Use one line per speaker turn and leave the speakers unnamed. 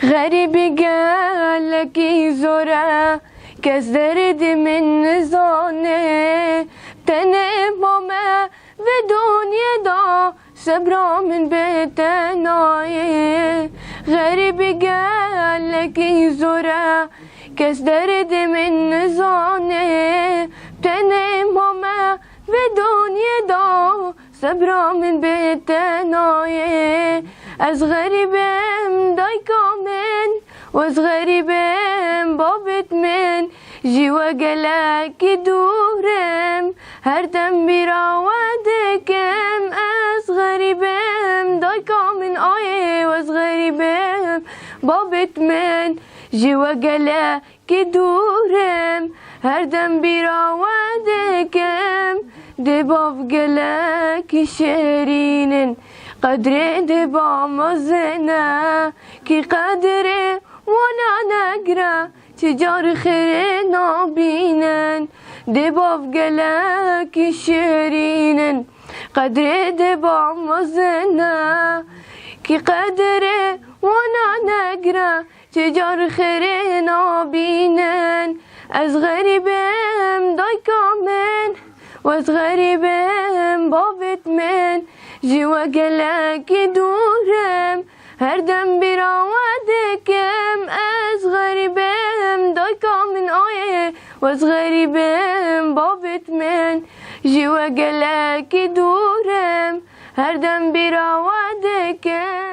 غریبی گلکی زوره کس درد من نزانه تنه مامه و دنیا دا صبرا من بتنایه غریبی گلکی زوره کس درد من نزانه تنه مامه و دنیا دا صبرا من بتنایه از غریبم دایکا من و از غریبم بابت من جیوه گلکی دورم هر دم بیراودکم از غریبم دایکا من آیه و از غریبم بابت من جیوه گلکی دورم هر دم بیراودکم دباف گلکی شیرینن قدر دبا مزنه کی قدر وانا نگره تجار خیر نابینن دباف گلکی شیرینن قدر دبا مزنه کی قدر وانا نگره تجار خیر نابینن از غریبم دایکا من و از غریبم بابت من جیوه گلکی دورم هر دم بیراودکم از غریبم دایکا من آیه و از غریبم بابت من جیوه گلکی دورم هر دم بیراودکم